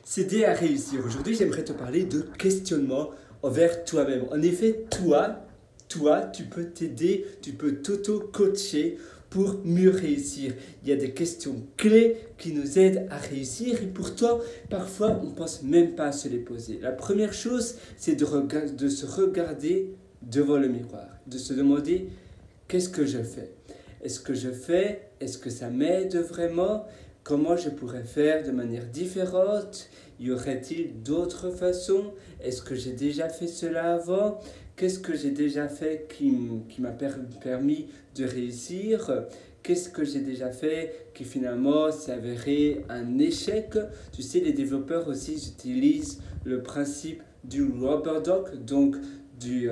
S'aider à réussir. Aujourd'hui, j'aimerais te parler de questionnement envers toi-même. En effet, tu peux t'aider, tu peux t'auto-coacher pour mieux réussir. Il y a des questions clés qui nous aident à réussir et pourtant, parfois, on ne pense même pas à se les poser. La première chose, c'est de se regarder devant le miroir, de se demander qu'est-ce que je fais? Est-ce que je fais? Est-ce que ça m'aide vraiment? Comment je pourrais faire de manière différente? Y aurait-il d'autres façons? Est-ce que j'ai déjà fait cela avant? Qu'est-ce que j'ai déjà fait qui m'a permis de réussir? Qu'est-ce que j'ai déjà fait qui finalement s'est avéré un échec? Tu sais, les développeurs aussi utilisent le principe du rubber duck, donc du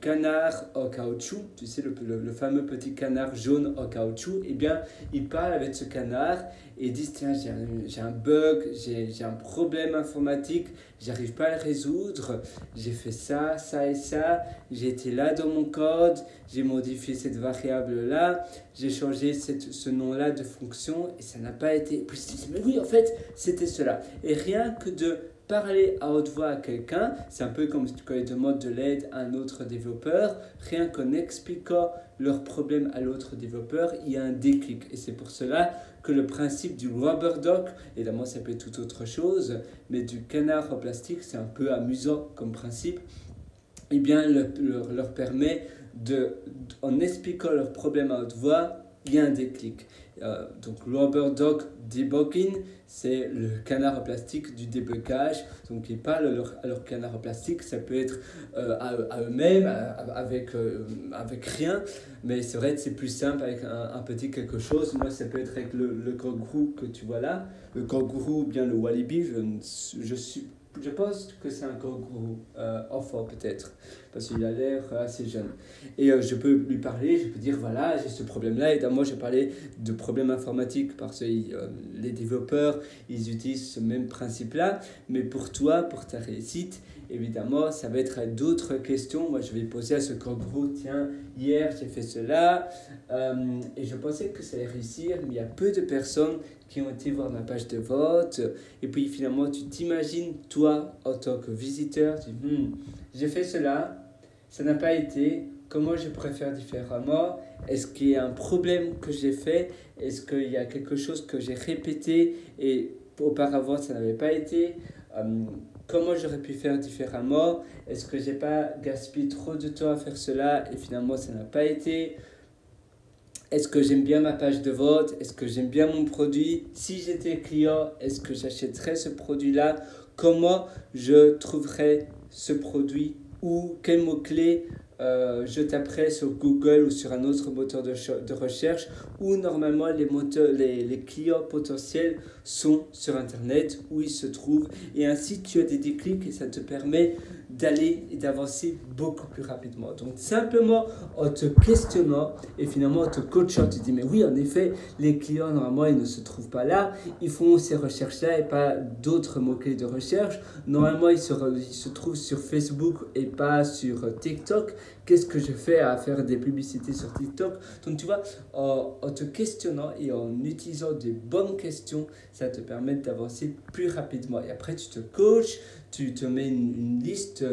canard en caoutchouc, tu sais, le fameux petit canard jaune en caoutchouc. Eh bien, ils parlent avec ce canard et disent, tiens, j'ai un bug, j'ai un problème informatique, j'arrive pas à le résoudre, j'ai fait ça, ça et ça, j'ai été là dans mon code, j'ai modifié cette variable-là, j'ai changé ce nom-là de fonction et ça n'a pas été... Puis je dis, mais oui, en fait, c'était cela. Et rien que de parler à haute voix à quelqu'un, c'est un peu comme quand ils demandent de l'aide à un autre développeur, rien qu'en expliquant leur problème à l'autre développeur, il y a un déclic. Et c'est pour cela que le principe du rubber duck, évidemment ça peut être tout autre chose, mais du canard en plastique, c'est un peu amusant comme principe, eh bien leur permet en expliquant leur problème à haute voix, il y a un déclic. Donc rubber duck debugging, c'est le canard en plastique du débugage. Donc ils parlent à leur canard en plastique, ça peut être à eux-mêmes, avec rien, mais c'est vrai que c'est plus simple avec un petit quelque chose. Moi ça peut être avec le kangourou que tu vois là, le kangourou ou bien le wallaby, je pense que c'est un kangourou enfant peut-être, parce qu'il a l'air assez jeune. Et je peux lui parler, je peux dire voilà, j'ai ce problème-là. Et moi, je parlais de problèmes informatiques parce que les développeurs, ils utilisent ce même principe-là. Mais pour toi, pour ta réussite, évidemment, ça va être d'autres questions. Moi, je vais poser à ce kangourou, tiens, hier, j'ai fait cela. Et je pensais que ça allait réussir, mais il y a peu de personnes qui ont été voir ma page de vote. Et puis finalement, tu t'imagines, toi, en tant que visiteur, tu dis, j'ai fait cela, ça n'a pas été, comment je pourrais faire différemment? Est-ce qu'il y a un problème que j'ai fait? Est-ce qu'il y a quelque chose que j'ai répété et auparavant ça n'avait pas été? Comment j'aurais pu faire différemment? Est-ce que j'ai pas gaspillé trop de temps à faire cela et finalement ça n'a pas été? Est-ce que j'aime bien ma page de vote? Est-ce que j'aime bien mon produit? Si j'étais client, est-ce que j'achèterais ce produit-là? Comment je trouverais ce produit? Ou quels mots-clés je taperais sur Google ou sur un autre moteur de recherche où normalement les clients potentiels sont sur Internet, où ils se trouvent. Et ainsi, tu as des déclics et ça te permet d'aller et d'avancer beaucoup plus rapidement. Donc simplement en te questionnant et finalement en te coachant, tu te dis mais oui en effet les clients normalement ils ne se trouvent pas là, ils font ces recherches là et pas d'autres mots-clés de recherche, normalement ils se trouvent sur Facebook et pas sur TikTok. Qu'est-ce que je fais à faire des publicités sur TikTok? Donc tu vois, en te questionnant et en utilisant des bonnes questions, ça te permet d'avancer plus rapidement. Et après, tu te coaches, tu te mets une liste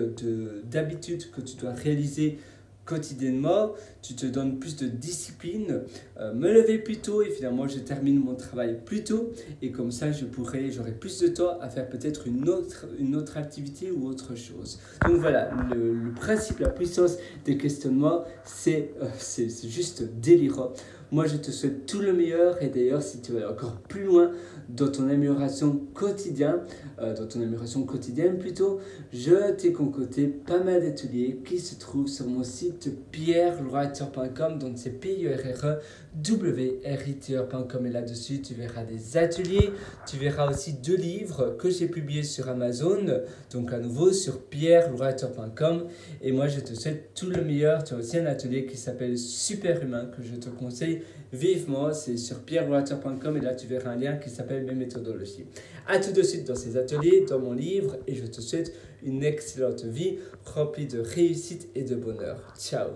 d'habitudes que tu dois réaliser quotidiennement, tu te donnes plus de discipline, me lever plus tôt et finalement je termine mon travail plus tôt et comme ça j'aurai plus de temps à faire peut-être une autre activité ou autre chose. Donc voilà, le principe, la puissance des questionnements, c'est juste délirant. Moi je te souhaite tout le meilleur et d'ailleurs si tu veux aller encore plus loin dans ton amélioration quotidienne, je t'ai concocté pas mal d'ateliers qui se trouvent sur mon site pierrewriter.com, donc c'est pierrewriter.com et là-dessus tu verras des ateliers, tu verras aussi 2 livres que j'ai publiés sur Amazon, donc à nouveau sur pierrewriter.com et moi je te souhaite tout le meilleur. Tu as aussi un atelier qui s'appelle Superhumain que je te conseille vivement, c'est sur pierrewriter.com et là tu verras un lien qui s'appelle mes méthodologies. A tout de suite dans ces ateliers, dans mon livre et je te souhaite une excellente vie remplie de réussite et de bonheur. Ciao.